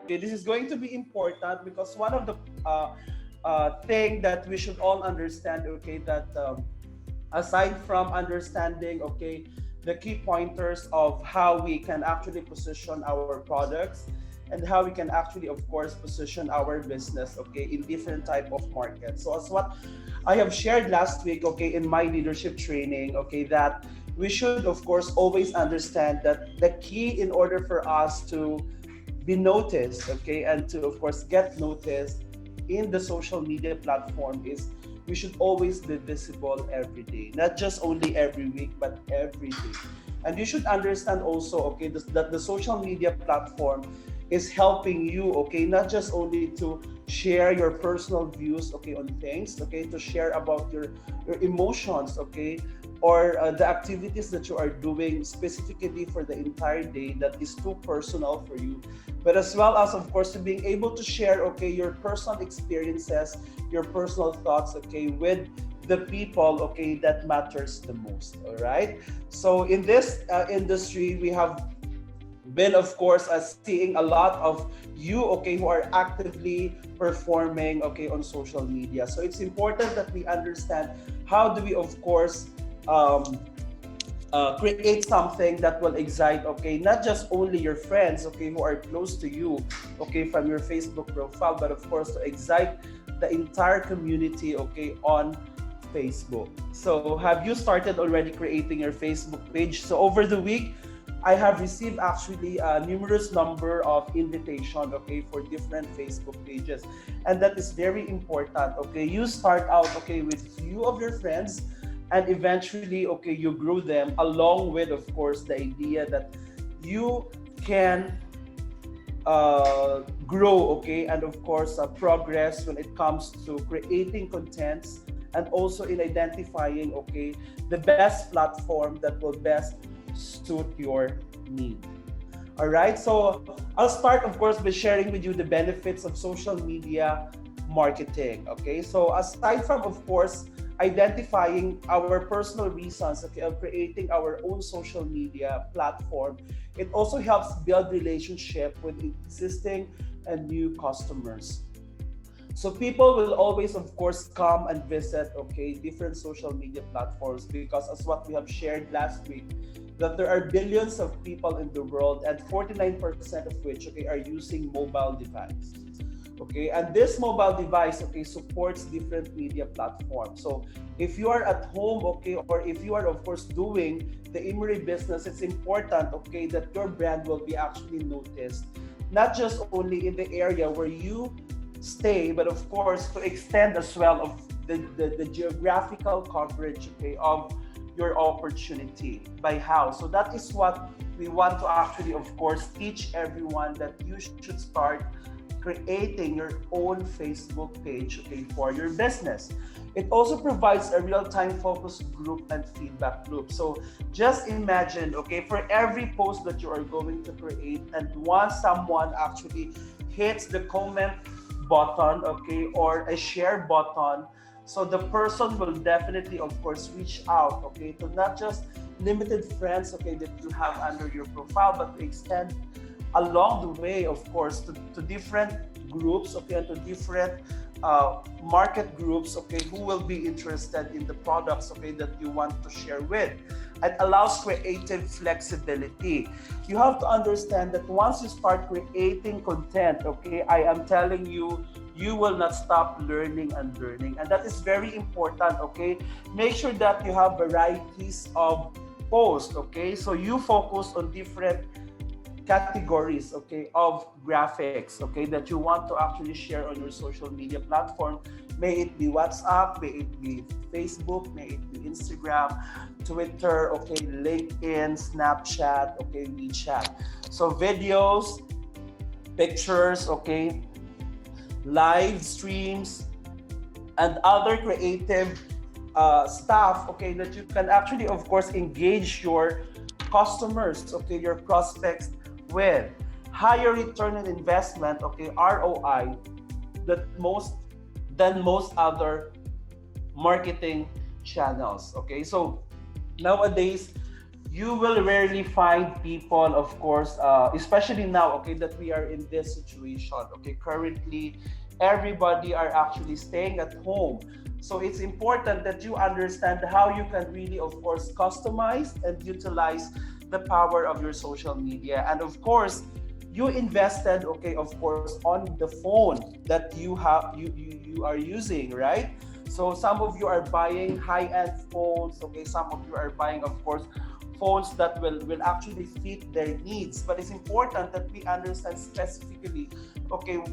Okay, this is going to be important because one of the thing that we should all understand, okay, that aside from understanding, okay, the key pointers of how we can actually position our products and how we can actually, of course, position our business, okay, in different type of markets. So as what I have shared last week, okay, in my leadership training, okay, that we should, of course, always understand that the key in order for us to be noticed, okay, and to, of course, get noticed in the social media platform is we should always be visible every day, not just only every week, but every day. And you should understand also, okay, that the social media platform is helping you, okay, not just only to share your personal views, okay, on things, okay, to share about your emotions, okay, or the activities that you are doing specifically for the entire day that is too personal for you, but as well as, of course, to being able to share, okay, your personal experiences, your personal thoughts, okay, with the people, okay, that matters the most. All right. So in this industry, we have been, of course, seeing a lot of you, okay, who are actively performing, okay, on social media. So it's important that we understand how do we, of course, um, create something that will excite, okay, not just only your friends, okay, who are close to you, okay, from your Facebook profile, but of course to excite the entire community, okay, on Facebook. So have you started already creating your Facebook page? So over the week, I have received actually a numerous number of invitation, okay, for different Facebook pages, and that is very important. Okay, you start out, okay, with few of your friends, and eventually, okay, you grow them along with, of course, the idea that you can grow, okay, and of course, progress when it comes to creating contents and also in identifying, okay, the best platform that will best suit your need. All right, so I'll start, of course, by sharing with you the benefits of social media marketing. Okay, so aside from, of course, identifying our personal reasons, okay, of creating our own social media platform, it also helps build relationship with existing and new customers. So people will always, of course, come and visit, okay, different social media platforms because as what we have shared last week, that there are billions of people in the world and 49% of which, okay, are using mobile device. Okay, and this mobile device, okay, supports different media platforms. So if you are at home, okay, or if you are, of course, doing the Immeri business, it's important, okay, that your brand will be actually noticed, not just only in the area where you stay, but of course to extend as well of the geographical coverage, okay, of your opportunity. By how? So that is what we want to actually, of course, teach everyone that you should start creating your own Facebook page, okay, for your business. It also provides a real-time focus group and feedback loop. So just imagine, okay, for every post that you are going to create, and once someone actually hits the comment button, okay, or a share button, so the person will definitely, of course, reach out, okay, to not just limited friends, okay, that you have under your profile, but to extend along the way, of course, to different groups, okay, and to different market groups, okay, who will be interested in the products, okay, that you want to share with. It allows creative flexibility. You have to understand that once you start creating content, okay, I am telling you, you will not stop learning and learning. And that is very important, okay? Make sure that you have varieties of posts, okay? So you focus on different categories, okay, of graphics, okay, that you want to actually share on your social media platform. May it be WhatsApp, may it be Facebook, may it be Instagram, Twitter, okay, LinkedIn, Snapchat, okay, WeChat. So videos, pictures, okay, live streams, and other creative stuff, okay, that you can actually, of course, engage your customers, okay, your prospects with higher return on investment, okay, ROI, that most than most other marketing channels. Okay, so nowadays you will rarely find people, of course, especially now, okay, that we are in this situation. Okay, currently, everybody are actually staying at home. So it's important that you understand how you can really, of course, customize and utilize the power of your social media. And of course, you invested, okay, of course, on the phone that you are using, right? So some of you are buying high-end phones, okay, some of you are buying, of course, phones that will actually fit their needs. But it's important that we understand specifically, okay,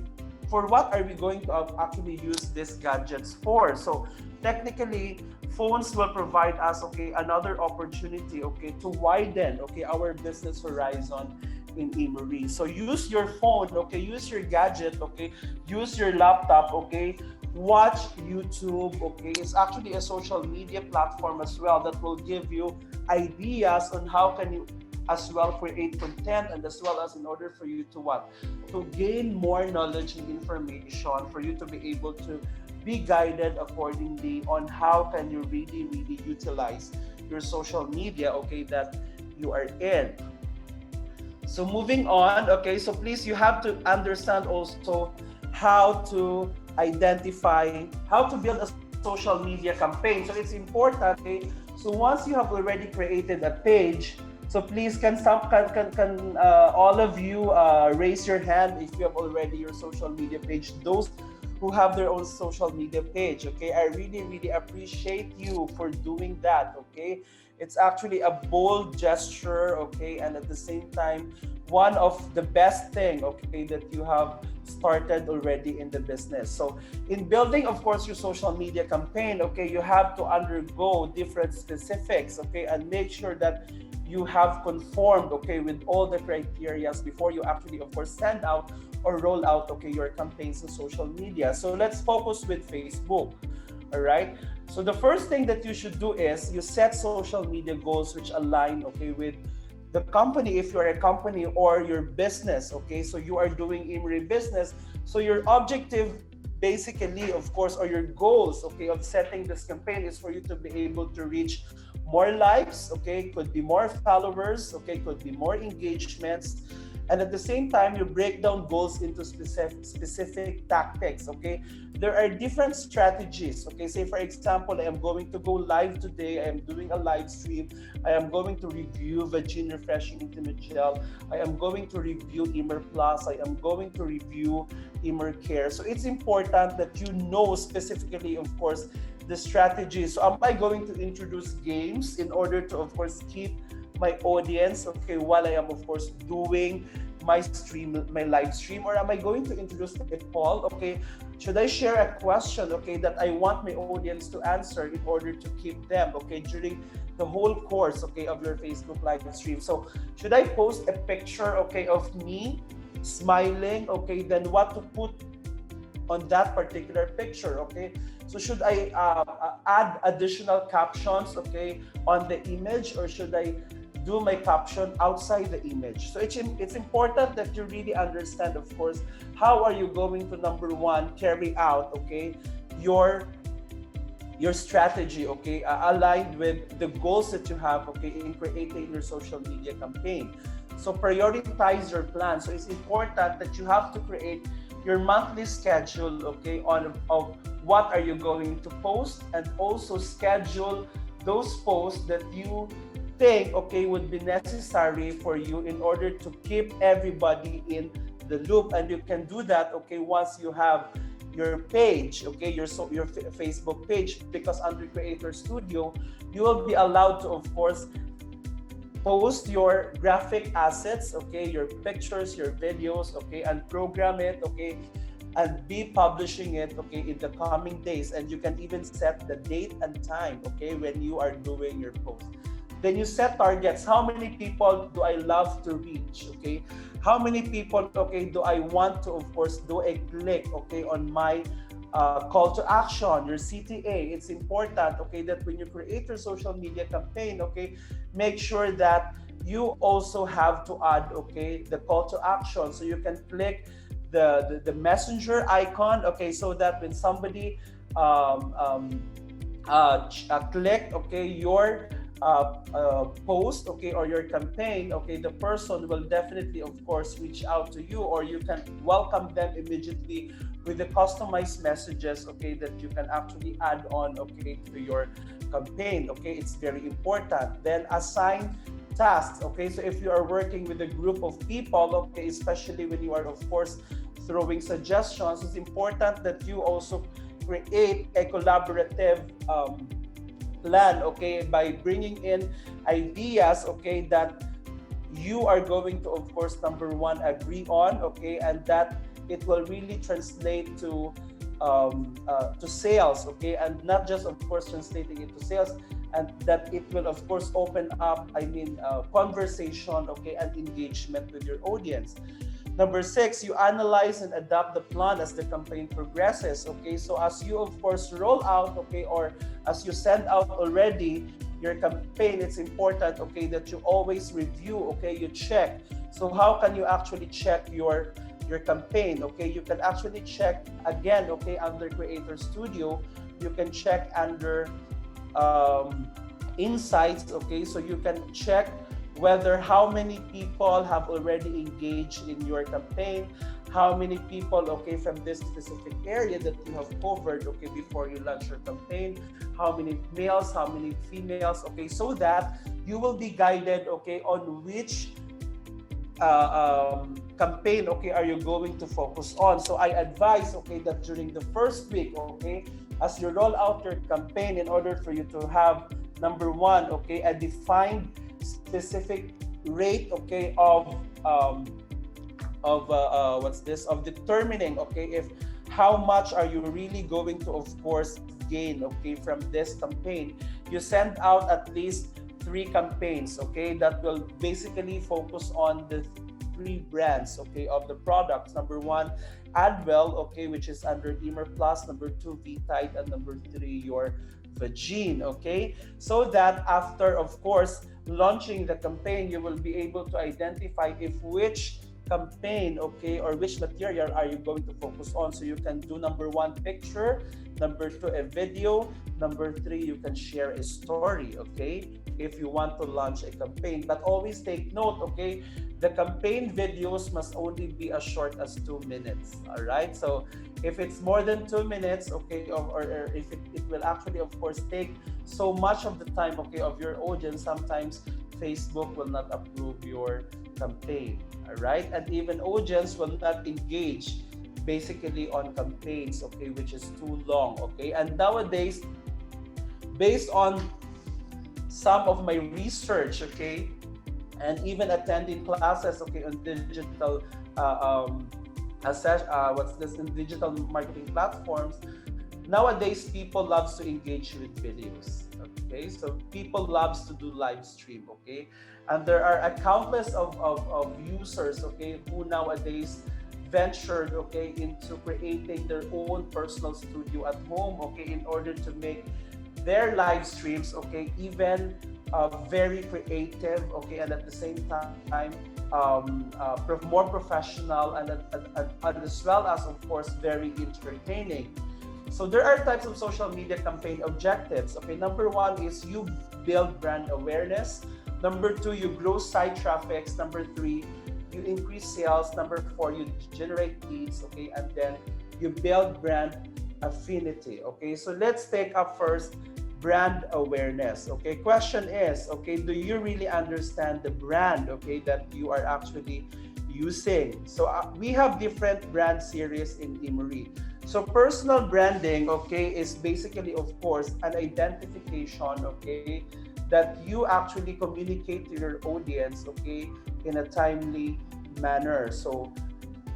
for what are we going to actually use these gadgets for? So technically, phones will provide us, okay, another opportunity, okay, to widen, okay, our business horizon in Immeri. So use your phone, okay, use your gadget, okay, use your laptop, okay, watch YouTube, okay. It's actually a social media platform as well that will give you ideas on how can you as well create content, and as well as in order for you to what, to gain more knowledge and information, for you to be able to be guided accordingly on how can you really utilize your social media, okay, that you are in. So moving on, okay, so please, you have to understand also how to identify, how to build a social media campaign. So it's important, okay. So once you have already created a page, so please, can all of you raise your hand if you have already your social media page. Those who have their own social media page, okay, I really appreciate you for doing that, okay. It's actually a bold gesture, okay, and at the same time, one of the best thing, okay, that you have started already in the business. So in building, of course, your social media campaign, okay, you have to undergo different specifics, okay, and make sure that you have conformed, okay, with all the criterias before you actually, of course, send out or roll out, okay, your campaigns on social media. So let's focus with Facebook. All right. So the first thing that you should do is you set social media goals which align, okay, with the company, if you're a company, or your business, okay. So you are doing Immeri business, so your objective basically, of course, or your goals, okay, of setting this campaign is for you to be able to reach more likes, okay, could be more followers, okay, could be more engagements. And at the same time, you break down goals into specific tactics, okay. There are different strategies, okay. Say for example, I am going to go live today, I am doing a live stream, I am going to review Vagina Refreshing Intimate Gel, I am going to review Immer Plus, I am going to review Immer Care. So it's important that you know specifically, of course, the strategies. So am I going to introduce games in order to, of course, keep my audience, okay, while I am, of course, doing my stream, my live stream? Or am I going to introduce a poll, okay? Should I share a question, okay, that I want my audience to answer in order to keep them, okay, during the whole course, okay, of your Facebook live stream? So should I post a picture, okay, of me smiling, okay, then what to put on that particular picture, okay? So should I add additional captions, okay, on the image, or should I do my caption outside the image? So it's important that you really understand, of course, how are you going to, number one, carry out, okay, your strategy, okay, aligned with the goals that you have, okay, in creating your social media campaign. So prioritize your plan. So it's important that you have to create your monthly schedule, okay, on of what are you going to post, and also schedule those posts that you think, okay, would be necessary for you in order to keep everybody in the loop. And you can do that, okay, once you have your page, okay, your Facebook page, because under Creator Studio, you will be allowed to, of course, post your graphic assets, okay, your pictures, your videos, okay, and program it, okay, and be publishing it, okay, in the coming days. And you can even set the date and time, okay, when you are doing your post. Then you set targets. How many people do I love to reach, okay? How many people, okay, do I want to, of course, do a click, okay, on my call to action, your CTA? It's important, okay, that when you create your social media campaign, okay, make sure that you also have to add, okay, the call to action. So you can click the messenger icon, okay, so that when somebody click, okay, your post, okay, or your campaign, okay, the person will definitely, of course, reach out to you, or you can welcome them immediately with the customized messages, okay, that you can actually add on, okay, to your campaign. Okay, it's very important. Then assign tasks. Okay, so if you are working with a group of people, okay, especially when you are, of course, throwing suggestions, it's important that you also create a collaborative plan, okay, by bringing in ideas, okay, that you are going to, of course, number one, agree on, okay, and that it will really translate to sales, okay, and not just, of course, translating it to sales, and that it will, of course, open up, I mean, conversation, okay, and engagement with your audience. Number six, you analyze and adapt the plan as the campaign progresses. Okay, so as you, of course, roll out, okay, or as you send out already your campaign, it's important, okay, that you always review, okay, you check. So how can you actually check your campaign? Okay, you can actually check again, okay, under Creator Studio. You can check under insights, okay, so you can check whether how many people have already engaged in your campaign, how many people, okay, from this specific area that you have covered, okay, before you launch your campaign, how many males, how many females, okay, so that you will be guided, okay, on which campaign, okay, are you going to focus on. So I advise, okay, that during the first week, okay, as you roll out your campaign, in order for you to have, number one, okay, a defined specific rate, okay, what's this, of determining, okay, if how much are you really going to, of course, gain, okay, from this campaign. You send out at least 3 campaigns, okay, that will basically focus on the 3 brands, okay, of the products. Number one, Adwell, okay, which is under Immer Plus. Number two, V-Tide, and number three, your Vagine, okay, so that after, of course, launching the campaign, you will be able to identify if which campaign, okay, or which material are you going to focus on. So you can do, number one, picture, number two, a video, number three, you can share a story, okay, if you want to launch a campaign. But always take note, okay, the campaign videos must only be as short as 2 minutes. All right, so if it's more than 2 minutes, okay, or if it will actually, of course, take so much of the time, okay, of your audience, sometimes Facebook will not approve your campaign. All right, and even audience will not engage basically on campaigns, okay, which is too long, okay. And nowadays, based on some of my research, okay, and even attending classes, okay, on digital what's this, in digital marketing platforms, nowadays people loves to engage with videos, okay, so people loves to do live stream, okay, and there are a countless of users, okay, who nowadays ventured, okay, into creating their own personal studio at home, okay, in order to make their live streams, okay, even very creative, okay, and at the same time more professional, and as well as, of course, very entertaining. So there are types of social media campaign objectives. Okay, number one is you build brand awareness. Number two, you grow site traffics. Number three, you increase sales. Number four, you generate leads. Okay, and then you build brand affinity. Okay, so let's take up first brand awareness. Okay, question is, okay, do you really understand the brand, okay, that you are actually using? So we have different brand series in Immeri. So personal branding, okay, is basically, of course, an identification, okay, that you actually communicate to your audience, okay, in a timely manner. So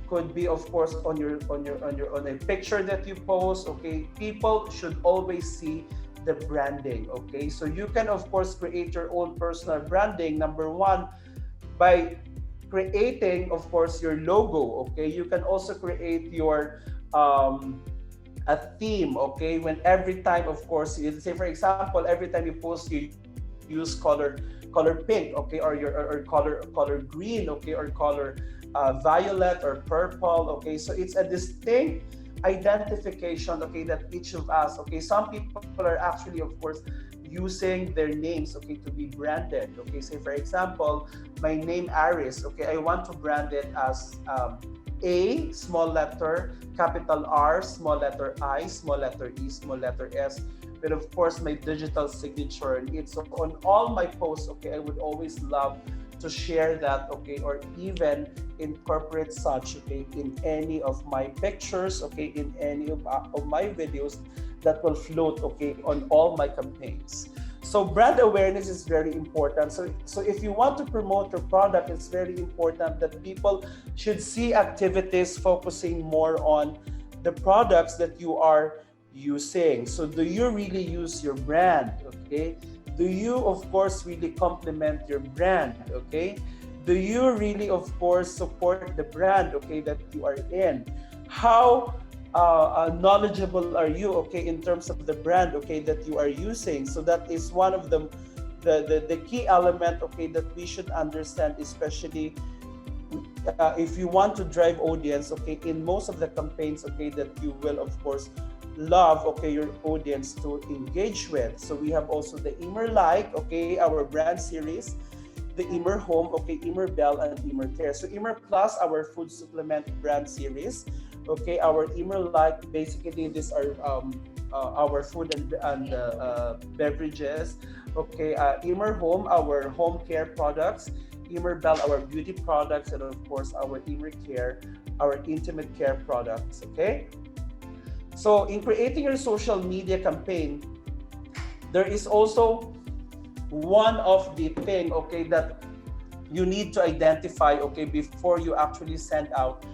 could be, of course, on a picture that you post, okay. People should always see the branding, okay. So you can, of course, create your own personal branding. Number one, by creating, of course, your logo, okay. You can also create your a theme, okay. When every time, of course, you say, for example, every time you post, you use color pink, okay, or color green, okay, or color violet or purple, okay. So it's a distinct identification, okay, that each of us, okay, some people are actually, of course, using their names, okay, to be branded. Okay, say for example, my name Aries. Okay, I want to brand it as A, small letter, capital R, small letter I, small letter E, small letter S, with of course my digital signature in it. So on all my posts, okay, I would always love to share that, okay, or even incorporate such, okay, in any of my pictures, okay, in any of my videos that will float, okay, on all my campaigns. So brand awareness is very important. So if you want to promote your product, it's very important that people should see activities focusing more on the products that you are using. So do you really use your brand? Okay. Do you of course really complement your brand? Okay. Do you really of course support the brand, okay, that you are in? How knowledgeable are you, okay, in terms of the brand, okay, that you are using? So that is one of the key element, okay, that we should understand, especially if you want to drive audience, okay, in most of the campaigns, okay, that you will of course love, okay, your audience to engage with. So we have also the Immeri Like, okay, our brand series, the Immeri Home, okay, Immeri Bell, and Immeri Care. So Immeri Plus, our food supplement brand series, okay, our Immeri Like, basically these are our food and beverages, okay, Immeri Home, our home care products, Immeri Bell, our beauty products, and of course our Immeri Care, our intimate care products, okay? So in creating your social media campaign, there is also one of the thing, okay, that you need to identify, okay, before you actually send out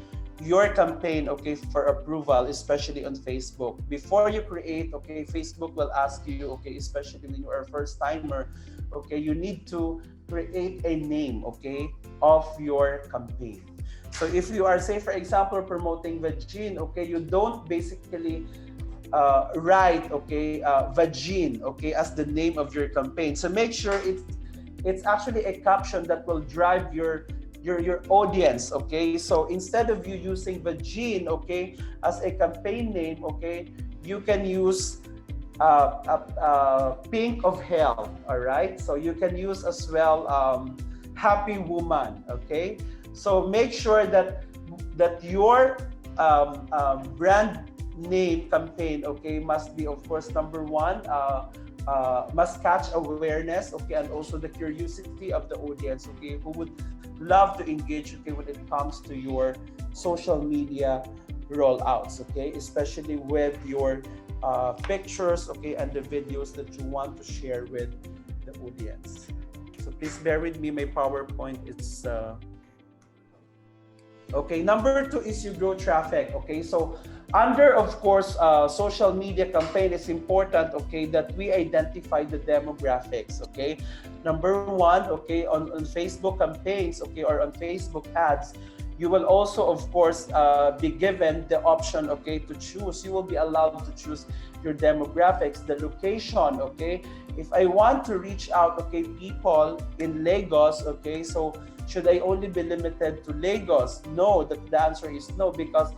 your campaign, okay, for approval, especially on Facebook. Before you create, okay, Facebook will ask you, okay, especially when you are a first timer, okay, you need to create a name, okay, of your campaign. So if you are, say for example, promoting vagine, okay, you don't basically write, okay, vagine, okay, as the name of your campaign. So make sure it's actually a caption that will drive your audience, okay? So instead of you using vagine, okay, as a campaign name, okay, you can use pink of hell, all right? So you can use as well happy woman, okay? So make sure that your brand name campaign, okay, must be of course number one, must catch awareness, okay, and also the curiosity of the audience, okay, who would love to engage, okay, when it comes to your social media rollouts, okay, especially with your pictures, okay, and the videos that you want to share with the audience. So please bear with me, my PowerPoint is okay. Number two is you grow traffic, okay? So under, of course, social media campaign, it's important, okay, that we identify the demographics, okay? Number one, okay, on Facebook campaigns, okay, or on Facebook ads, you will also, of course, be given the option, okay, to choose. You will be allowed to choose your demographics, the location, okay? If I want to reach out, okay, people in Lagos, okay, so should I only be limited to Lagos? No, the answer is no, because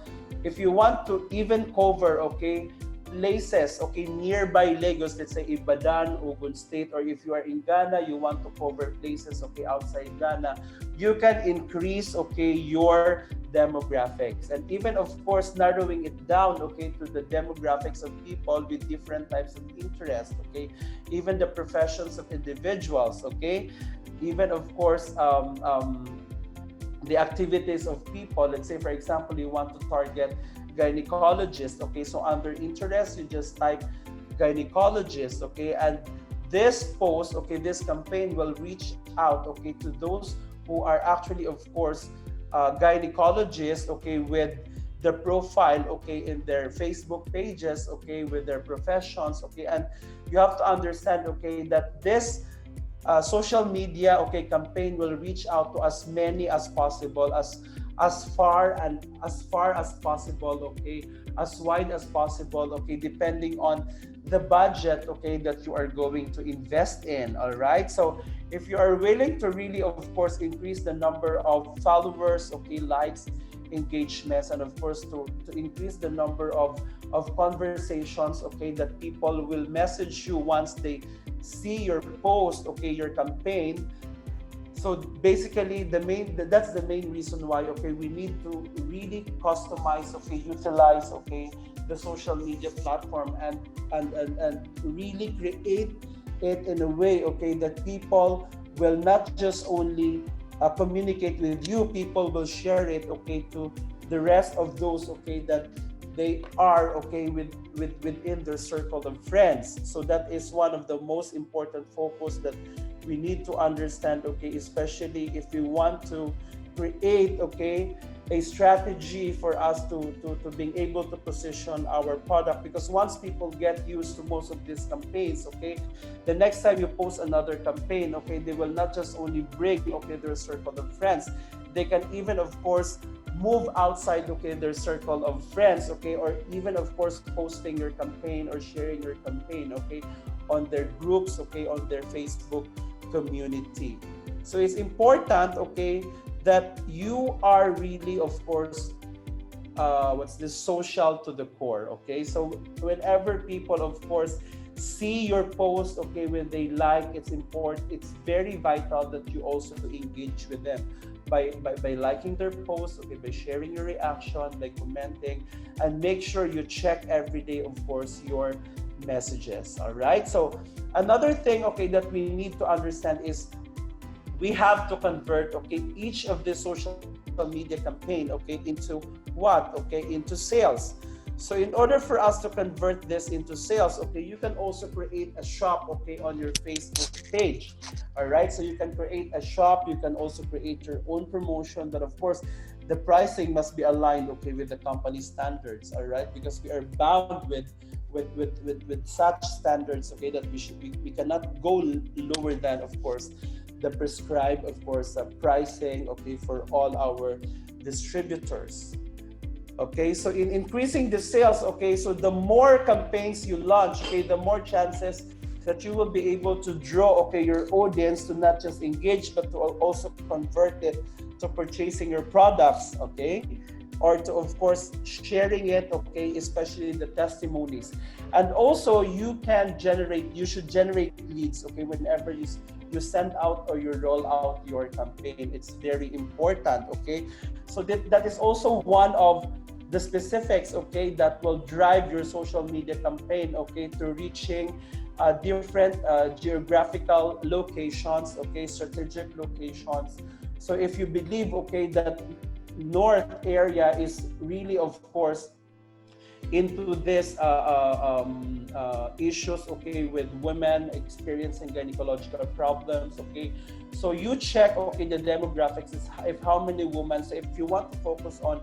if you want to even cover, okay, places, okay, nearby Lagos, let's say Ibadan, Ogun State, or if you are in Ghana, you want to cover places, okay, outside Ghana, you can increase, okay, your demographics, and even of course narrowing it down, okay, to the demographics of people with different types of interest, okay, even the professions of individuals, okay, even of course the activities of people. Let's say for example you want to target gynecologist, okay, so under interest you just type gynecologist, okay, and this post, okay, this campaign will reach out, okay, to those who are actually of course gynecologists, okay, with the profile, okay, in their Facebook pages, okay, with their professions, okay, and you have to understand, okay, that this social media, okay, campaign will reach out to as many as possible, as far as possible, okay, as wide as possible, okay, depending on the budget, okay, that you are going to invest in. All right, so if you are willing to really of course increase the number of followers, okay, likes, engagements, and of course to increase the number of conversations, okay, that people will message you once they see your post, okay, your campaign. So basically, that's the main reason why, okay, we need to really customize, okay, utilize, okay, the social media platform, and really create it in a way, okay, that people will not just only communicate with you, people will share it, okay, to the rest of those, okay, that they are okay within their circle of friends. So that is one of the most important focus that we need to understand, okay, especially if we want to create, okay, a strategy for us to being able to position our product. Because once people get used to most of these campaigns, okay, the next time you post another campaign, okay, they will not just only bring, okay, their circle of friends, they can even, of course, move outside, okay, their circle of friends, okay, or even, of course, posting your campaign or sharing your campaign, okay, on their groups, okay, on their Facebook community. So it's important, okay, that you are really, of course, what's this, social to the core, okay? So whenever people, of course, see your post, okay, when they like, it's important, it's very vital that you also engage with them by liking their post, okay, by sharing your reaction, by commenting, and make sure you check every day, of course, your messages. All right, so another thing, okay, that we need to understand is we have to convert, okay, each of the social media campaign, okay, into what? Okay, into sales. So in order for us to convert this into sales, okay, you can also create a shop, okay, on your Facebook page. All right, so you can create a shop, you can also create your own promotion, but of course the pricing must be aligned, okay, with the company standards. All right, because we are bound with such standards, okay, that we cannot go lower than, of course, the prescribed, of course, pricing, okay, for all our distributors. Okay, so in increasing the sales, okay, so the more campaigns you launch, okay, the more chances that you will be able to draw, okay, your audience to not just engage, but to also convert it to purchasing your products, okay, or to, of course, sharing it, okay, especially the testimonies. And also you should generate leads, okay, whenever you send out or you roll out your campaign. It's very important, okay? So that is also one of the specifics, okay, that will drive your social media campaign, okay, to reaching different geographical locations, okay, strategic locations. So if you believe, okay, that North area is really, of course, into this issues, okay, with women experiencing gynecological problems, okay, so you check, okay, the demographics is if how many women. So if you want to focus on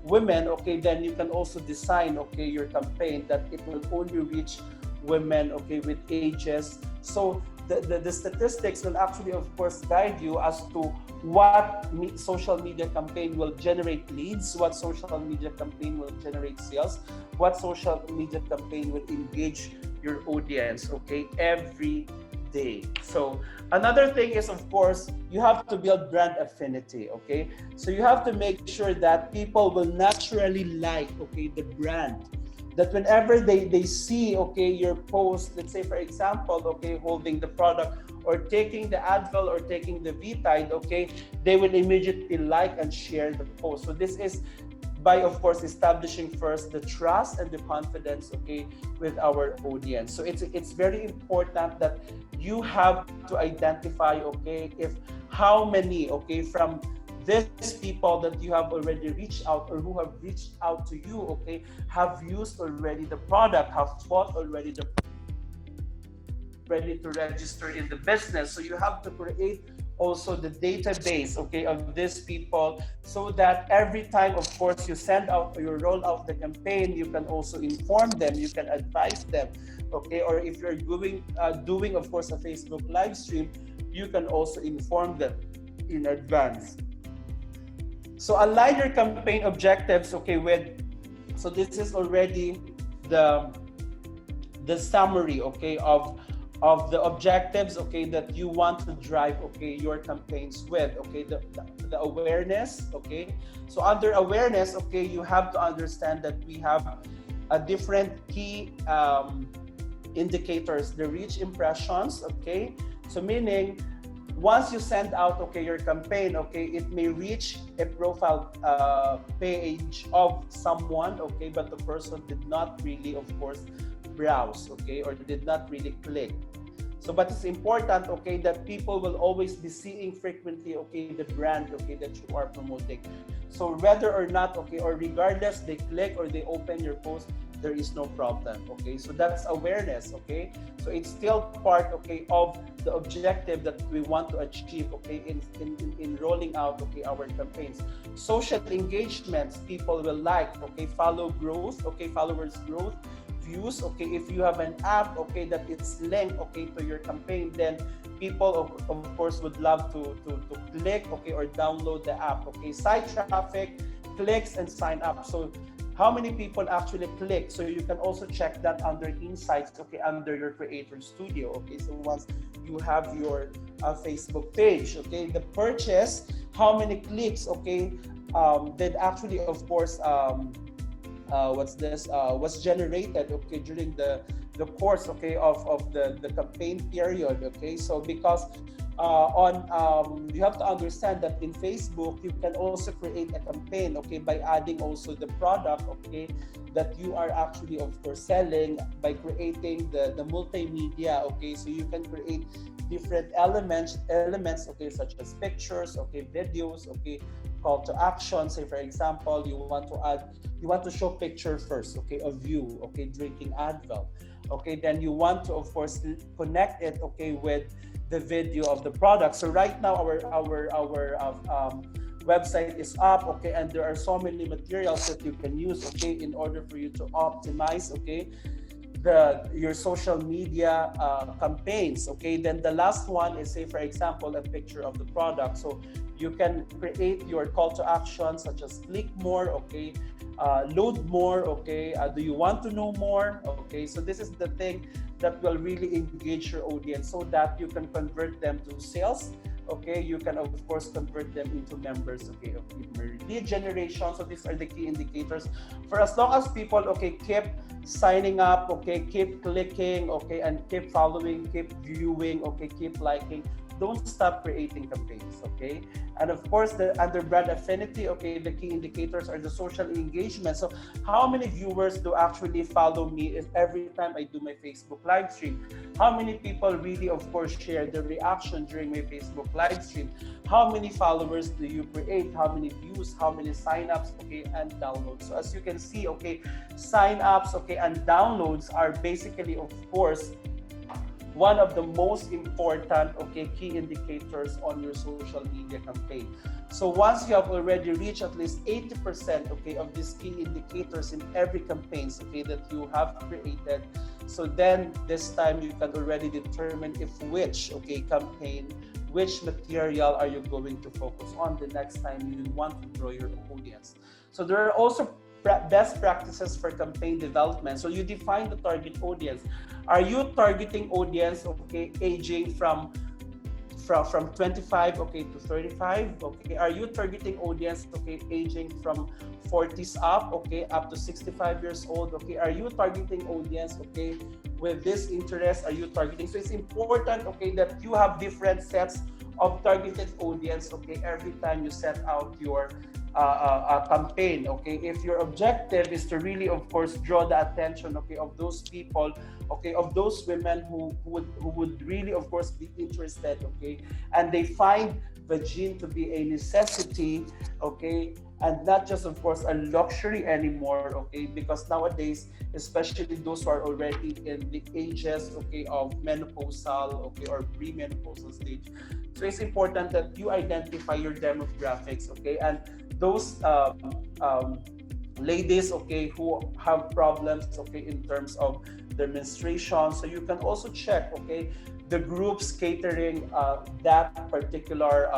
women, okay, then you can also design, okay, your campaign that it will only reach women, okay, with ages. So the statistics will actually, of course, guide you as to what social media campaign will generate leads, what social media campaign will generate sales, what social media campaign will engage your audience, okay, every day. So another thing is, of course, you have to build brand affinity, okay? So you have to make sure that people will naturally like, okay, the brand. That whenever they see, okay, your post, let's say, for example, okay, holding the product or taking the Advil or taking the V-Tide, okay, they will immediately like and share the post. So this is by, of course, establishing first the trust and the confidence, okay, with our audience. So it's very important that you have to identify, okay, if how many, okay, from these people that you have already reached out or who have reached out to you, okay, have used already the product, have bought already the ready to register in the business. So you have to create also the database, okay, of these people, so that every time, of course, you send out or you roll out the campaign, you can also inform them, you can advise them, okay, or if you're doing, of course, a Facebook live stream, you can also inform them in advance. So align your campaign objectives, okay, so this is already the summary, okay, of the objectives, okay, that you want to drive, okay, your campaigns with, okay, the awareness, okay. So under awareness, okay, you have to understand that we have a different key indicators, the reach impressions, okay? So meaning, once you send out, okay, your campaign, okay, it may reach a profile page of someone, okay, but the person did not really, of course, browse, okay, or did not really click. So, but it's important, okay, that people will always be seeing frequently, okay, the brand, okay, that you are promoting. So whether or not, okay, or regardless they click or they open your post, there is no problem, okay? So that's awareness, okay? So it's still part, okay, of the objective that we want to achieve, okay, in rolling out, okay, our campaigns. Social engagements, people will like, okay, follow growth, okay, followers growth, views, okay, if you have an app, okay, that it's linked, okay, to your campaign, then people of course would love to click, okay, or download the app, okay. Site traffic, clicks, and sign up. So how many people actually click? So you can also check that under insights, okay, under your creator studio, okay. So once you have your Facebook page, okay, the purchase, how many clicks, okay, did actually, of course, was generated, okay, during the course, okay, of the campaign period, okay. So because you have to understand that in Facebook you can also create a campaign, okay, by adding also the product, okay, that you are actually, of course, selling, by creating the multimedia, okay. So you can create different elements, okay, such as pictures, okay, videos, okay, call to action. Say for example, you want to show picture first, okay, of you, okay, drinking Advil, okay, then you want to, of course, connect it, okay, with the video of the product. So right now our website is up, okay, and there are so many materials that you can use, okay, in order for you to optimize, okay, your social media campaigns, okay. Then the last one is, say for example, a picture of the product. So you can create your call to action, such as click more, okay, load more, okay, do you want to know more, okay. So this is the thing that will really engage your audience, so that you can convert them to sales, okay. You can of course convert them into members, okay, of Immeri. Lead generation, so these are the key indicators. For as long as people, okay, keep signing up, okay, keep clicking, okay, and keep following, keep viewing, okay, keep liking, don't stop creating campaigns, okay. And of course, under brand affinity, okay, the key indicators are the social engagement. So how many viewers do actually follow me every time I do my Facebook live stream? How many people really, of course, share the reaction during my Facebook live stream? How many followers do you create? How many views? How many signups, okay, and downloads? So as you can see, okay, signups, okay, and downloads are basically, of course, one of the most important, okay, key indicators on your social media campaign. So once you have already reached at least 80%, okay, of these key indicators in every campaigns, okay, that you have created, so then this time you can already determine if which, okay, campaign, which material are you going to focus on the next time you want to grow your audience. So there are also best practices for campaign development. So you define the target audience. Are you targeting audience, okay, aging from 25, okay, to 35, okay? Are you targeting audience, okay, aging from 40s up, okay, up to 65 years old, okay? Are you targeting audience, okay, with this interest? Are you targeting? So it's important, okay, that you have different sets of targeted audience, okay, every time you set out your campaign, okay. If your objective is to really, of course, draw the attention, okay, of those people, okay, of those women who would really, of course, be interested, okay, and they find vagine to be a necessity, okay, and not just, of course, a luxury anymore, okay, because nowadays, especially those who are already in the ages, okay, of menopausal, okay, or premenopausal stage. So it's important that you identify your demographics, okay, and those ladies, okay, who have problems, okay, in terms of their menstruation. So you can also check, okay, the groups catering that particular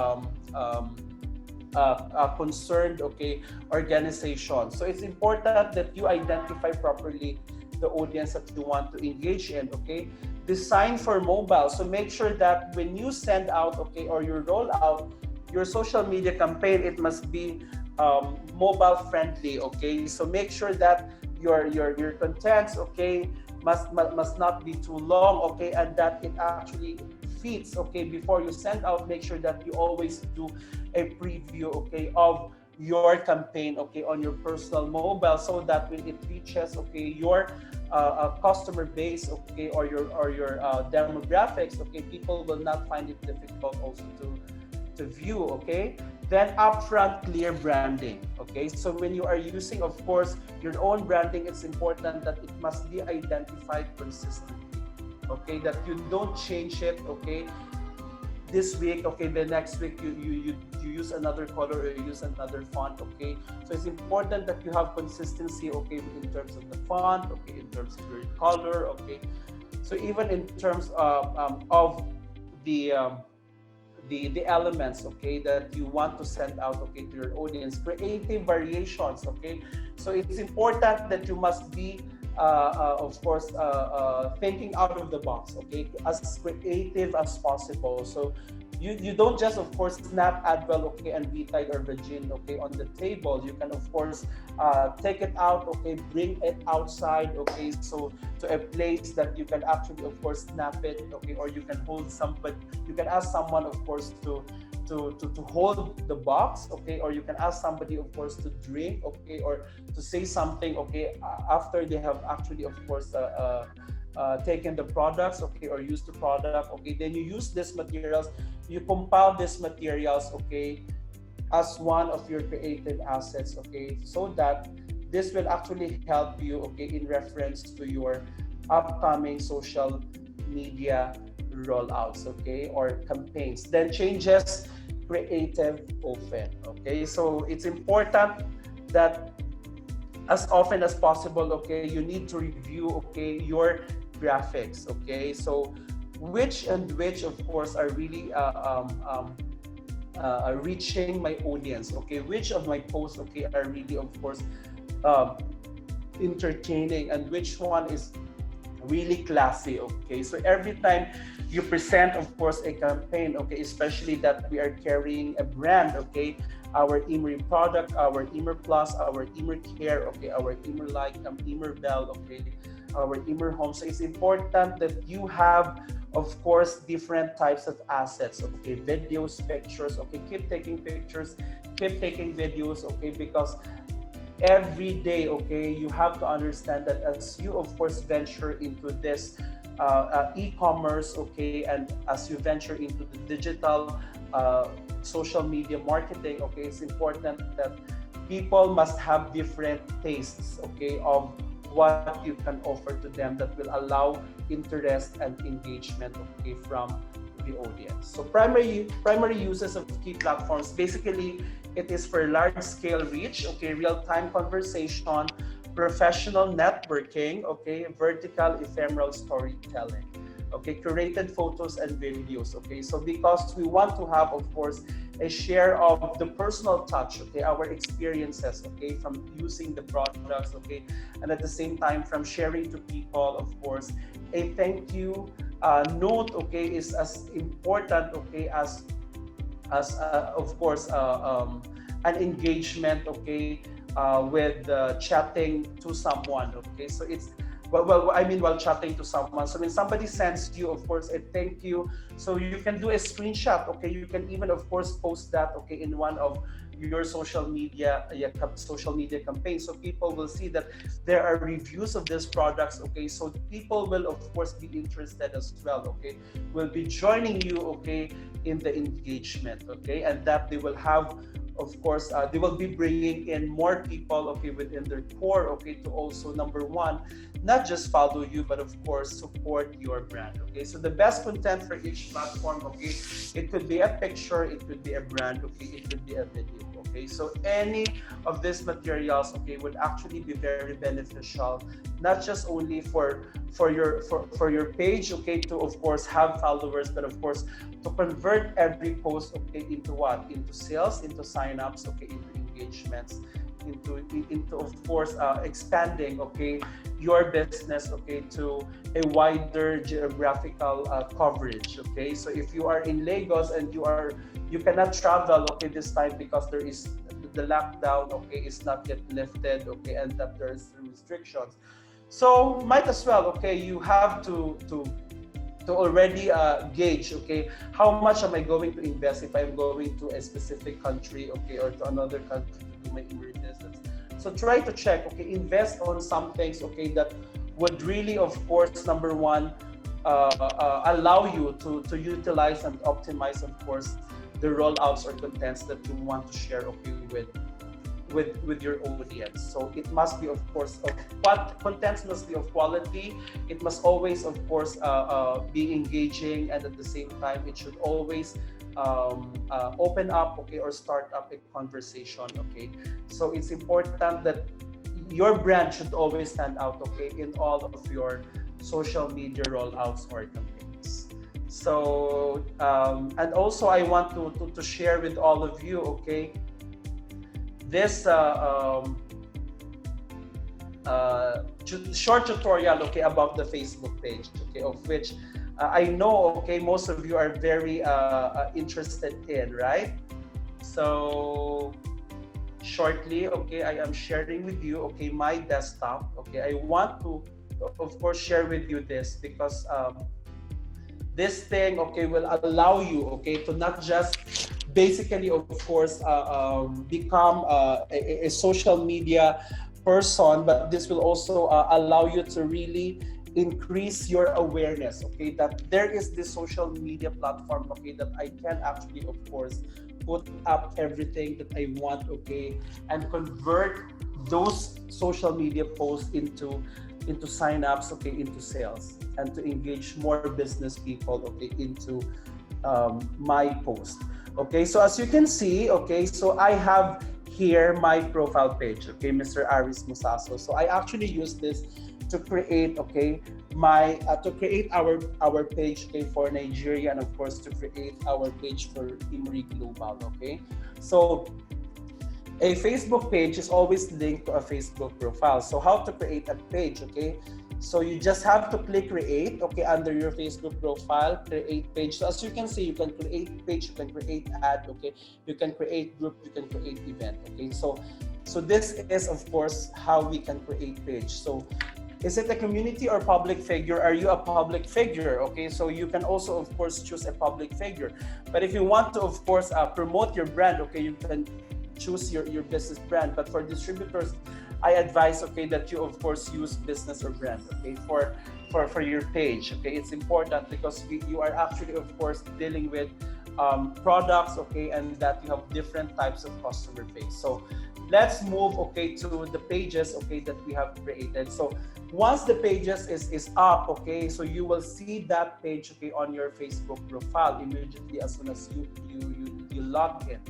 concerned, okay, organization. So it's important that you identify properly the audience that you want to engage in, okay. Design for mobile. So make sure that when you send out, okay, or you roll out your social media campaign, it must be mobile friendly, okay. So make sure that your contents, okay, must not be too long, okay, and that it actually fits, okay. Before you send out, make sure that you always do a preview, okay, of your campaign, okay, on your personal mobile, so that when it reaches, okay, your customer base, okay, or your demographics, okay, people will not find it difficult also to view, okay. Then upfront clear branding, okay. So when you are using, of course, your own branding, it's important that it must be identified consistently, okay, that you don't change it, okay, this week, okay, the next week you use another color or you use another font, okay. So it's important that you have consistency, okay, in terms of the font, okay, in terms of your color, okay. So even in terms of the the elements, okay, that you want to send out, okay, to your audience, creative variations, okay. So it's important that you must be of course thinking out of the box, okay, as creative as possible. So you don't just, of course, snap Advil, okay, and Vitide or Virgin, okay, on the table. You can, of course, take it out, okay, bring it outside, okay, so to a place that you can actually, of course, snap it, okay, or you can hold somebody, you can ask someone, of course, to hold the box, okay, or you can ask somebody, of course, to drink, okay, or to say something, okay, after they have actually, of course, taken the products, okay, or used the product, okay. Then you use these materials, you compile these materials, okay, as one of your creative assets, okay, so that this will actually help you, okay, in reference to your upcoming social media rollouts, okay, or campaigns. Then changes creative often, okay. So it's important that as often as possible, okay, you need to review, okay, your graphics, okay. So which of course are really reaching my audience, okay, which of my posts, okay, are really, of course, um, entertaining, and which one is really classy, okay. So every time you present, of course, a campaign, okay, especially that we are carrying a brand, okay, our Immeri product, our Immer Plus, our Immer Care, okay, our Immer Light, Immer Bell, okay, our Immer Home. So it's important that you have, of course, different types of assets, okay, videos, pictures, okay, keep taking pictures, keep taking videos, okay, because every day, okay, you have to understand that as you, of course, venture into this e-commerce, okay, and as you venture into the digital social media marketing, okay, it's important that people must have different tastes, okay, of what you can offer to them that will allow interest and engagement, okay, from the audience. So primary uses of key platforms, basically it is for large scale reach, okay, real-time conversation, professional networking, okay, vertical ephemeral storytelling, okay, curated photos and videos, okay. So because we want to have, of course, a share of the personal touch, okay, our experiences, okay, from using the products, okay, and at the same time from sharing to people, of course, a thank you note, okay, is as important, okay, as of course an engagement, okay, with chatting to someone, okay. So it's I mean, while chatting to someone. So when somebody sends you, of course, a thank you, so you can do a screenshot, okay. You can even, of course, post that, okay, in one of your social media campaigns, so people will see that there are reviews of these products, okay. So people will, of course, be interested as well, okay. Will be joining you, okay, in the engagement, okay, and that they will have, of course, they will be bringing in more people, okay, within their core, okay, to also, number one, not just follow you, but of course support your brand, okay. So the best content for each platform, okay, it could be a picture, it could be a brand, okay, it could be a video, okay. So any of these materials, okay, would actually be very beneficial, not just only for your page, okay, to, of course, have followers, but of course to convert every post, okay, into what, into sales, into signups, okay, into engagements, into of course expanding, okay, your business, okay, to a wider geographical coverage, okay. So if you are in Lagos and you cannot travel, okay, this time because there is the lockdown, okay, is not yet lifted, okay, and that there's restrictions, So might as well, okay, you have to already gauge, okay, how much am I going to invest if I'm going to a specific country, okay, or to another country to do my Immeri business. So try to check, okay, invest on some things, okay, that would really, of course, number one, allow you to utilize and optimize, of course, the rollouts or contents that you want to share, okay, with your audience. So it must be, of course, of what contents must be of quality. It must always, of course, be engaging, and at the same time, it should always open up, okay, or start up a conversation, okay. So it's important that your brand should always stand out, okay, in all of your social media rollouts or campaigns. So and also I want to share with all of you, okay, this short tutorial, okay, about the Facebook page, okay, of which I know, okay, most of you are very interested in, right? So shortly, okay, I am sharing with you, okay, my desktop, okay. I want to, of course, share with you this because this thing, okay, will allow you, okay, to not just basically, of course, become a social media person, but this will also allow you to really increase your awareness, okay, that there is this social media platform, okay, that I can actually, of course, put up everything that I want, okay, and convert those social media posts into sign-ups, okay, into sales, and to engage more business people, okay, into my post. Okay, so as you can see, okay, so I have here my profile page, okay, Mr. Aries Mosaso. So I actually use this to create, okay, my to create our page, okay, for Nigeria, and of course to create our page for Immeri Global, okay. So a Facebook page is always linked to a Facebook profile. So how to create a page, okay? So you just have to click create, okay, under your Facebook profile, create page. So as you can see, you can create page, you can create ad, okay, you can create group, you can create event, okay. So this is, of course, how we can create page. So is it a community or public figure? Are you a public figure? Okay, so you can also, of course, choose a public figure. But if you want to, of course, promote your brand, okay, you can choose your business brand. But for distributors, I advise, okay, that you, of course, use business or brand, okay, for your page, okay. It's important because you are actually, of course, dealing with products, okay, and that you have different types of customer base. So let's move, okay, to the pages, okay, that we have created. So once the pages is up, okay, so you will see that page, okay, on your Facebook profile immediately as soon as you log in.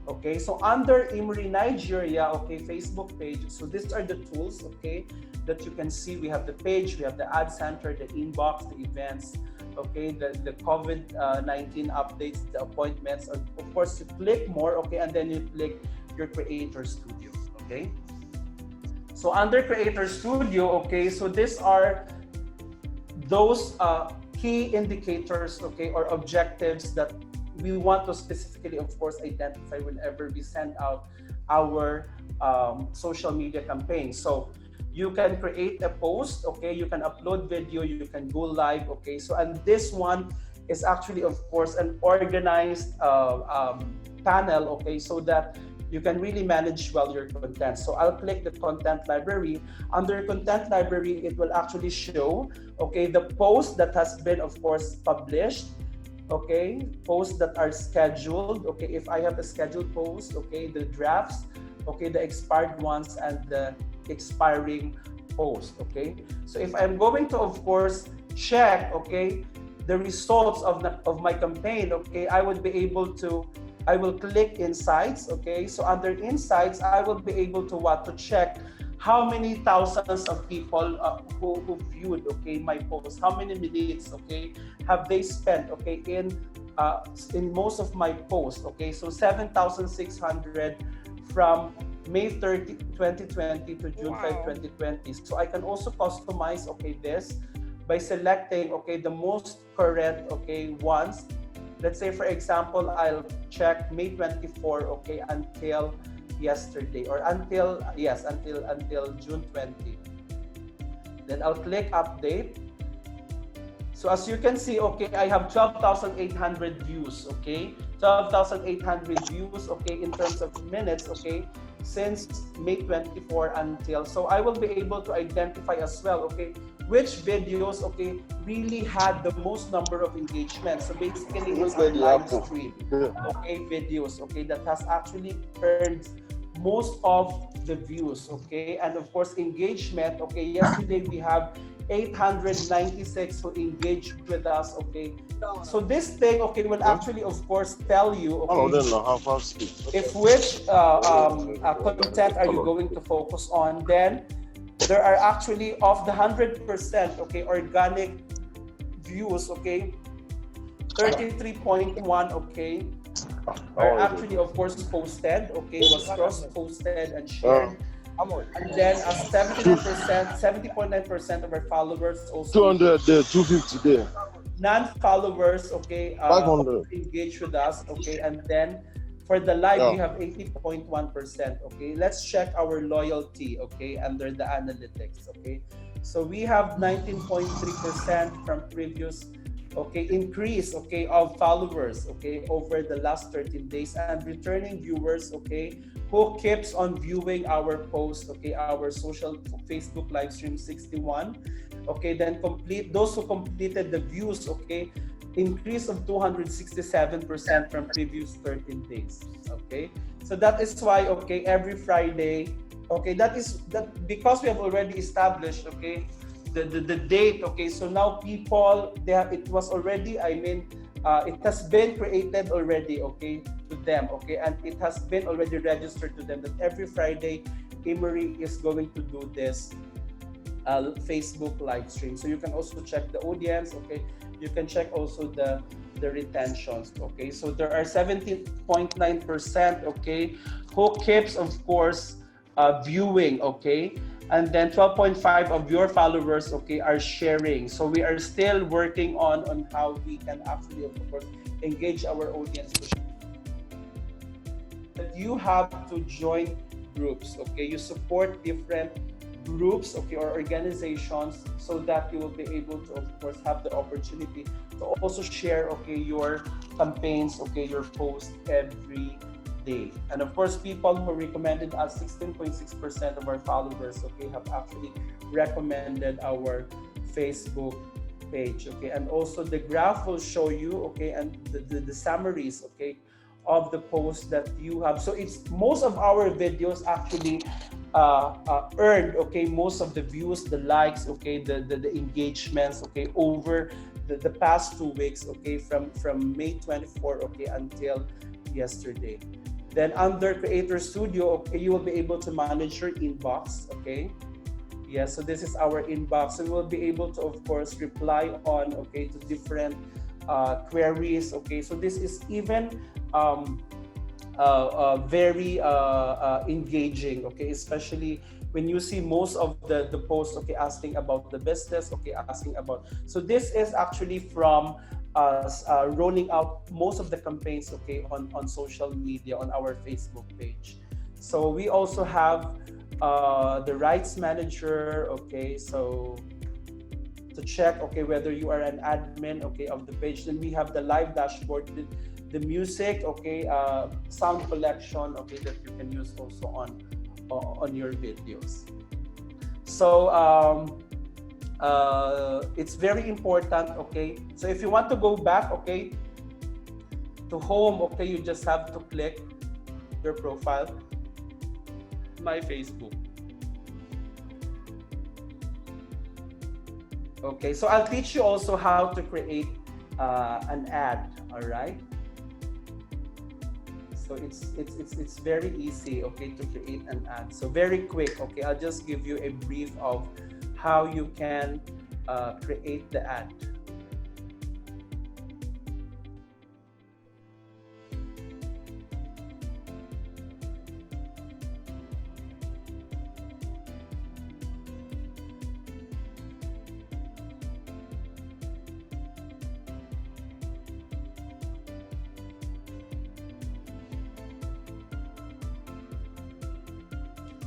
Okay, so under Immeri Nigeria, okay, Facebook page, so these are the tools, okay, that you can see. We have the page, we have the ad center, the inbox, the events, okay, the COVID-19 updates, the appointments, and of course you click more, okay, and then you click your Creator Studio, okay. So under Creator Studio, okay, so these are those key indicators, okay, or objectives that we want to specifically, of course, identify whenever we send out our social media campaign. So you can create a post, okay, you can upload video, you can go live, okay. So, and this one is actually, of course, an organized panel, okay, so that you can really manage well your content. So I'll click the content library. Under content library, it will actually show, okay, the post that has been, of course, published, okay, posts that are scheduled, okay, if I have a scheduled post, okay, the drafts, okay, the expired ones, and the expiring post, okay. So if I'm going to, of course, check, okay, the results of my campaign, okay, I will click insights, okay. So under insights, I will be able to check how many thousands of people who viewed, okay, my post, how many minutes, okay, have they spent, okay, in most of my posts, okay. So 7,600 from May 30, 2020 to June 5, 2020. So I can also customize, okay, this by selecting, okay, the most current, okay, ones. Let's say, for example, I'll check May 24, okay, until yesterday, or until June 20. Then I'll click update. So as you can see, okay, I have 12,800 views, okay? 12,800 views, okay, in terms of minutes, okay, since May 24 until. So I will be able to identify as well, okay, which videos, okay, really had the most number of engagements. So basically, it's our live stream, okay, videos, okay, that has actually earned most of the views, okay, and of course engagement. Okay, yesterday we have 896 who engaged with us, okay. So this thing, okay, will actually of course tell you, okay, if which content are you going to focus on. Then there are actually, of the 100%, okay, organic views, okay, 33.1, okay, are actually of course posted, okay, was cross-posted and shared. And then 79%, 70.9% of our followers also 200 there, 250 there. Non-followers, okay, 500 engage with us, okay. And then for the live, we have 80.1%, okay. Let's check our loyalty, okay, under the analytics, okay. So we have 19.3% from previous, okay, increase, okay, of followers, okay, over the last 13 days, and returning viewers, okay, who keeps on viewing our post, okay, our social Facebook live stream, 61, okay. Then those who completed the views, okay, increase of 267% from previous 13 days, okay. So that is why, okay, every Friday, okay, that because we have already established, okay, the date, okay. So now people, it was already, I mean, it has been created already, okay, to them, okay, and it has been already registered to them that every Friday Immeri is going to do this Facebook live stream. So you can also check the audience, okay. You can check also the retentions, okay. So there are 17.9%, okay, who keeps, of course, viewing, okay. And then 12.5 of your followers, okay, are sharing. So we are still working on how we can actually, of course, engage our audience. But you have to join groups, okay. You support different groups, okay, or organizations, so that you will be able to, of course, have the opportunity to also share, okay, your campaigns, okay, your posts every day. And of course, people who recommended us, 16.6% of our followers, okay, have actually recommended our Facebook page, okay. And also the graph will show you, okay, and the summaries, okay, of the posts that you have. So it's most of our videos actually earned, okay, most of the views, the likes, okay, the engagements, okay, over the past 2 weeks, okay, from May 24, okay, until yesterday. Then under Creator Studio, okay, you will be able to manage your inbox, okay. Yeah, so this is our inbox. So we will be able to, of course, reply on, okay, to different queries, okay. So this is even very engaging, okay, especially when you see most of the posts, okay, asking about the business, okay, asking about. So this is actually from us rolling out most of the campaigns, okay, on social media, on our Facebook page. So we also have the rights manager, okay, so to check, okay, whether you are an admin, okay, of the page. Then we have the live dashboard, the music, okay, sound collection, okay, that you can use also on your videos. So it's very important, okay. So if you want to go back, okay, to home, okay, you just have to click your profile, my Facebook. Okay, so I'll teach you also how to create an ad, all right? So it's very easy, okay, to create an ad. So very quick, okay, I'll just give you a brief of how you can create the ad.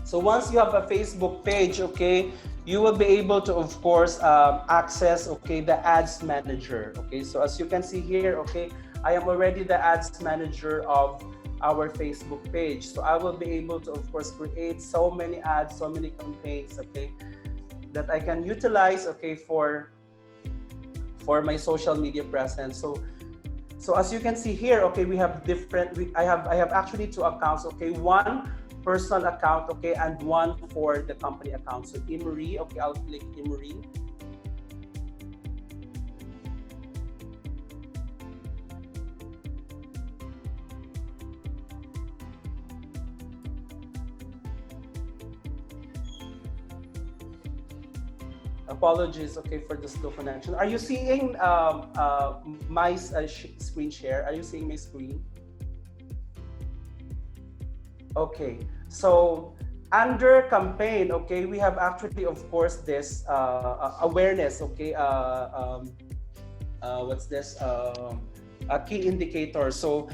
So once you have a Facebook page, okay, you will be able to, of course, access, okay, the ads manager. Okay, so as you can see here, okay, I am already the ads manager of our Facebook page. So I will be able to, of course, create so many ads, so many campaigns, okay, that I can utilize, okay, for my social media presence. So as you can see here, okay, we have different. I have actually two accounts. Okay, one personal account, okay, and one for the company account. So Immeri, okay, I'll click Immeri. Apologies, okay, for the slow connection. Are you seeing my screen share? Are you seeing my screen? Okay, so under campaign, okay, we have actually, of course, this awareness, okay, what's this? A key indicator. So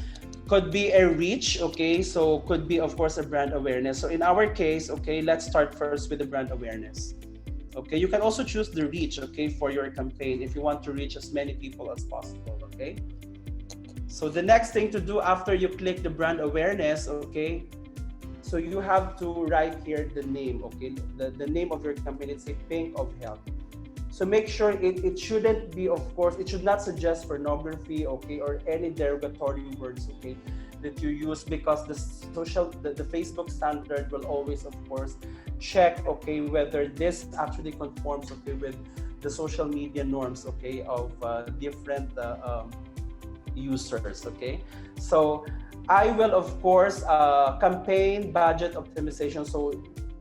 could be a reach, okay, so could be, of course, a brand awareness. So in our case, okay, let's start first with the brand awareness. Okay, you can also choose the reach, okay, for your campaign if you want to reach as many people as possible, okay? So the next thing to do after you click the brand awareness, okay, so you have to write here the name, okay, the name of your campaign. It's a Pink of Health. So make sure it shouldn't be, of course, it should not suggest pornography, okay, or any derogatory words, okay, that you use, because the Facebook standard will always, of course, check, okay, whether this actually conforms, okay, with the social media norms, okay, of different users, okay. So I will, of course, campaign budget optimization. So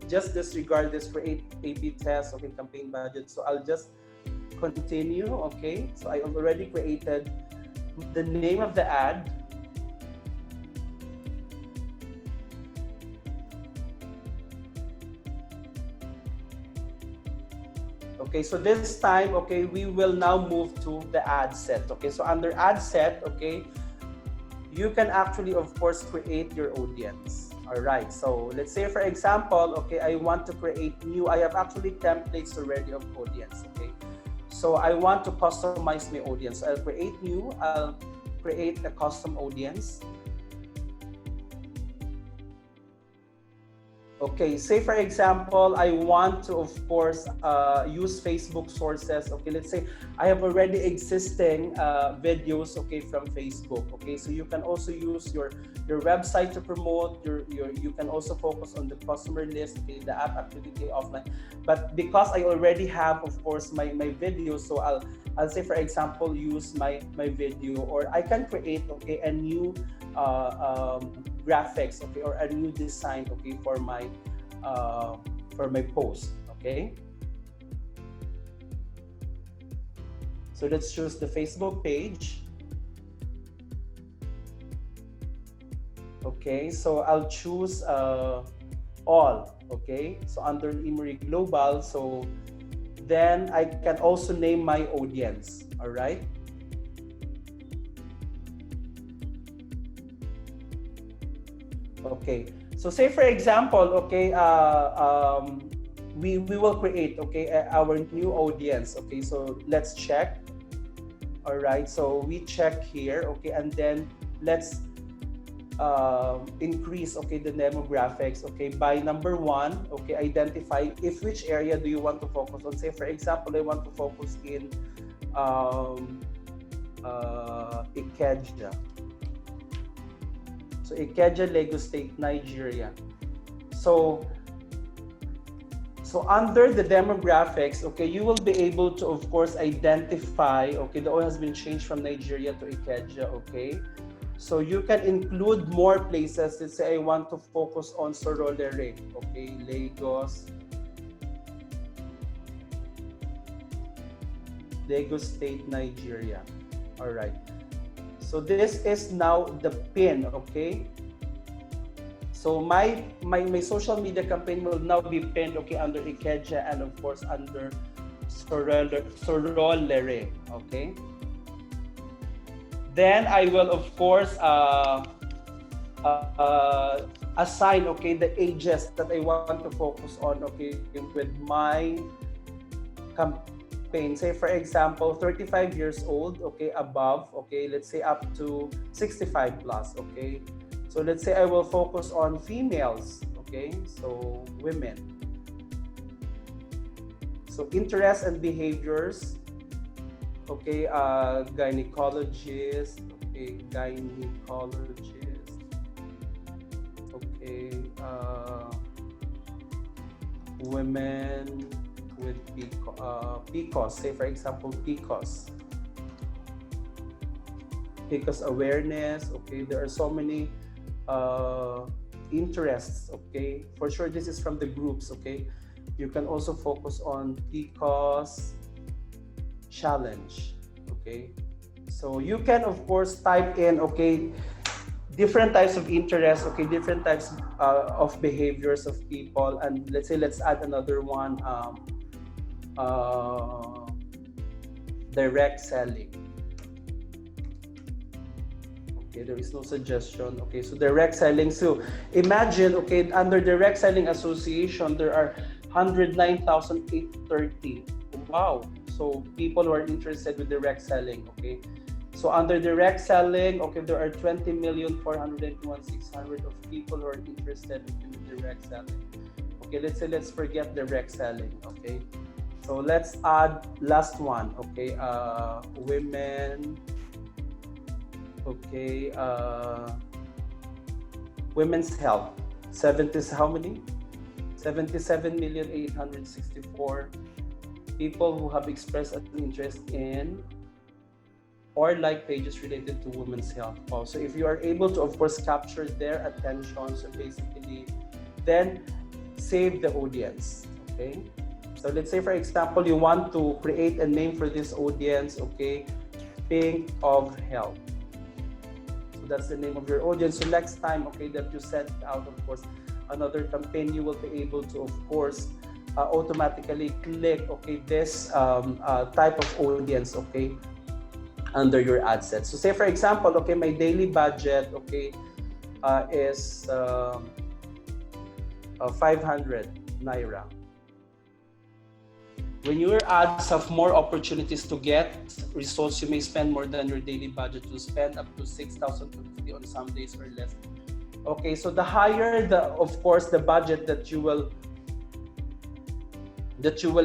just disregard this for A/B test, okay, campaign budget. So I'll just continue, okay. So I already created the name of the ad. Okay, so this time, okay, we will now move to the ad set. Okay, so under ad set, okay, you can actually, of course, create your audience. All right, so let's say, for example, okay, I want to create new. I have actually templates already of audience. Okay, so I want to customize my audience. I'll create new. I'll create a custom audience. Okay, say for example, I want to, of course, use Facebook sources. Okay, let's say I have already existing videos, okay, from Facebook. Okay, so you can also use your website to promote. You can also focus on the customer list, okay, the app activity offline. But because I already have, of course, my video, so I'll say, for example, use my video, or I can create, okay, a new graphics, okay, or a new design, okay, for my post. Okay, so let's choose the Facebook page. Okay, so I'll choose all. Okay, so under Immeri Global, so then I can also name my audience. All right. Okay, so say for example, okay, we will create, okay, our new audience. Okay, so let's check. All right, so we check here, okay, and then let's increase, okay, the demographics, okay, by number one. Okay, identify if which area do you want to focus on. Say for example, I want to focus in Ikeja. So Ikeja, Lagos State, Nigeria. So under the demographics, okay, you will be able to, of course, identify, okay, the oil has been changed from Nigeria to Ikeja, okay. So you can include more places. Let's say I want to focus on Sorolere, okay, Lagos State, Nigeria. All right. So this is now the pin, okay? So my social media campaign will now be pinned, okay, under Ikeja and, of course, under Sorolere, okay? Then I will, of course, assign, okay, the ages that I want to focus on, okay, with my campaign. Say for example, 35 years old, okay, above, okay, let's say up to 65 plus, okay. So let's say I will focus on females, okay, so women. So interests and behaviors, okay, gynecologist, okay, okay, women with PCOS, say for example PCOS awareness, okay, there are so many interests, okay, for sure this is from the groups, okay. You can also focus on PCOS challenge, okay. So you can of course type in, okay, different types of interests, okay, different types of behaviors of people, and let's say let's add another one, direct selling. Okay, there is no suggestion. Okay, so direct selling. So imagine, okay, under direct selling association, there are 109,830. Wow. So people who are interested with direct selling. Okay. So under direct selling, okay, there are 20,401,600 of people who are interested in direct selling. Okay, let's say let's forget direct selling. Okay. So let's add last one. Okay, women. Okay, women's health. 70 how many? 77,864 people who have expressed an interest in or like pages related to women's health. Oh, so if you are able to, of course, capture their attention, so basically, then save the audience. Okay. So let's say, for example, you want to create a name for this audience. Okay, Pink of Health. So that's the name of your audience. So next time, okay, that you set out, of course, another campaign, you will be able to, of course, automatically click, okay, this type of audience, okay, under your ad set. So say for example, okay, my daily budget, okay, is 500 naira. When your ads have more opportunities to get results, you may spend more than your daily budget. You spend up to 6,250 on some days or less. Okay, so the higher of course, the budget that you will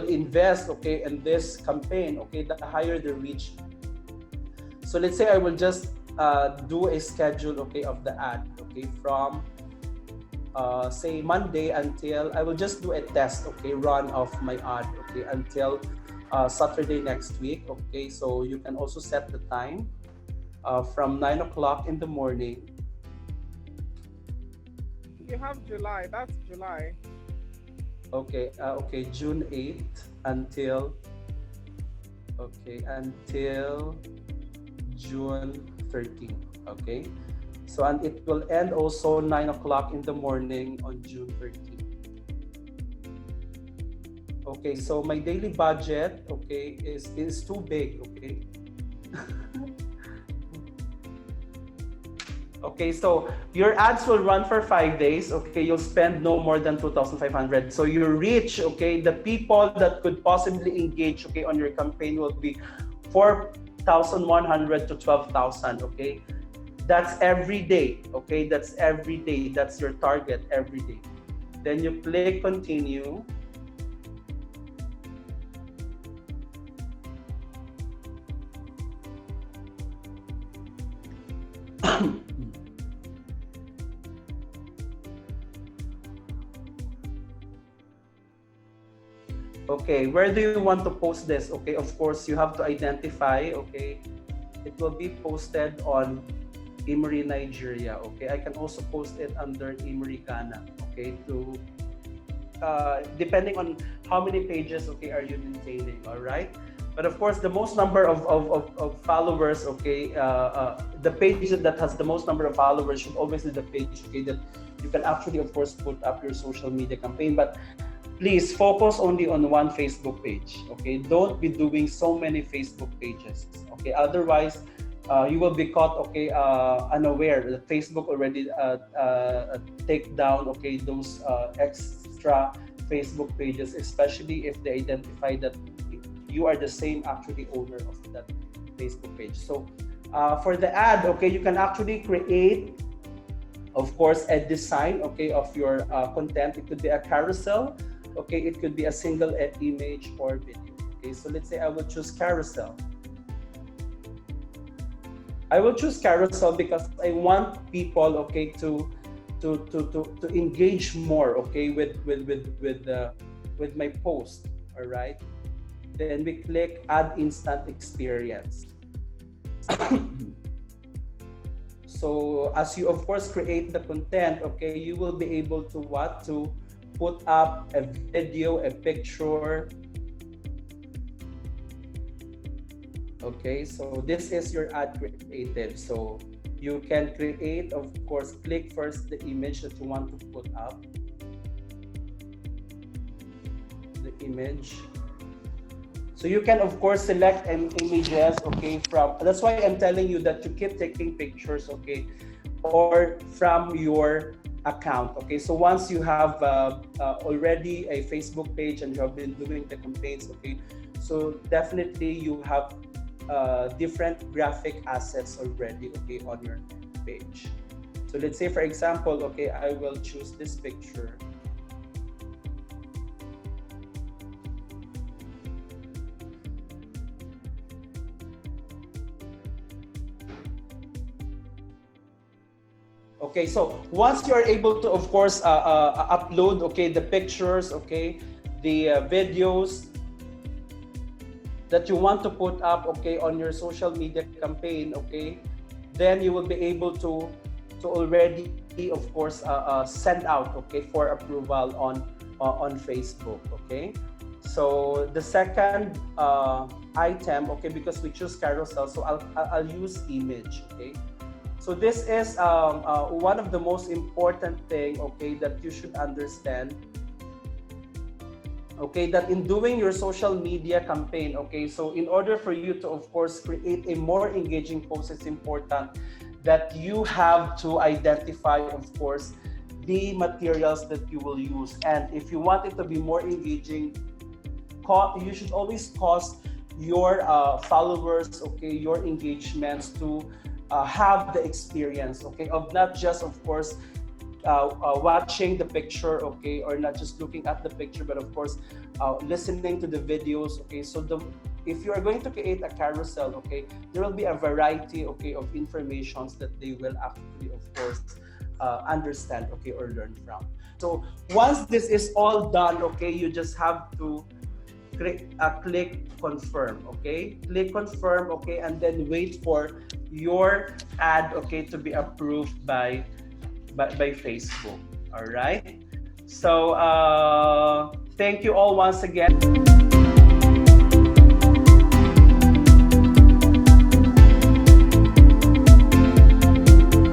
invest, okay, in this campaign, okay, the higher the reach. So let's say I will just do a schedule, okay, of the ad, okay, from say Monday until, I will just do a test, okay, run of my ad, okay, until Saturday next week, okay. So you can also set the time from 9 o'clock in the morning. You have July, that's July. Okay, okay, June 8th until, okay, until June 13th, okay. So, and it will end also 9 o'clock in the morning on June 13th. Okay, so my daily budget, okay, is too big, okay. Okay, so your ads will run for 5 days. Okay, you'll spend no more than 2,500. So your reach, okay, the people that could possibly engage, okay, on your campaign will be 4,100 to 12,000. Okay, that's every day. Okay, that's every day. That's your target every day. Then you click continue. Okay, where do you want to post this? Okay, of course, you have to identify, okay, it will be posted on Immeri, Nigeria, okay. I can also post it under Immeri, Ghana, okay, to, depending on how many pages, okay, are you maintaining, all right? But of course, the most number of followers, okay, the page that has the most number of followers should always be the page, okay, that you can actually, of course, put up your social media campaign. But please focus only on one Facebook page, okay? Don't be doing so many Facebook pages, okay? Otherwise, you will be caught, okay, unaware that Facebook already take down, okay, those extra Facebook pages, especially if they identify that you are the same actually owner of that Facebook page. So for the ad, okay, you can actually create, of course, a design, okay, of your content. It could be a carousel, okay, it could be a single image or video. Okay, so let's say I will choose carousel. I will choose carousel because I want people, okay, to engage more, okay, with my post. All right. Then we click add instant experience. So as you of course create the content, okay, you will be able to what to put up a video, a picture. Okay, so this is your ad creative. So you can create, of course, click first the image that you want to put up. The image. So you can, of course, select images, okay, from, that's why I'm telling you that you keep taking pictures, okay, or from your account, okay. So once you have already a Facebook page and you have been doing the campaigns, okay, so definitely you have different graphic assets already, okay, on your page. So let's say, for example, okay, I will choose this picture. Okay, so once you're able to, of course, upload, okay, the pictures, okay, the videos that you want to put up, okay, on your social media campaign, okay, then you will be able to already, of course, send out, okay, for approval on Facebook, okay. So the second item, okay, because we choose carousel, so I'll use image, okay. So this is one of the most important thing, okay, that you should understand. Okay, that in doing your social media campaign, okay, so in order for you to, of course, create a more engaging post, it's important that you have to identify, of course, the materials that you will use. And if you want it to be more engaging, you should always cause your followers, okay, your engagements to have the experience, okay, of not just, of course, watching the picture, okay, or not just looking at the picture, but of course, listening to the videos, okay. So if you are going to create a carousel, okay, there will be a variety, okay, of informations that they will actually, of course, understand, okay, or learn from. So once this is all done, okay, you just have to click confirm, okay, click confirm, okay, and then wait for your ad, okay, to be approved by Facebook. All right, so thank you all once again.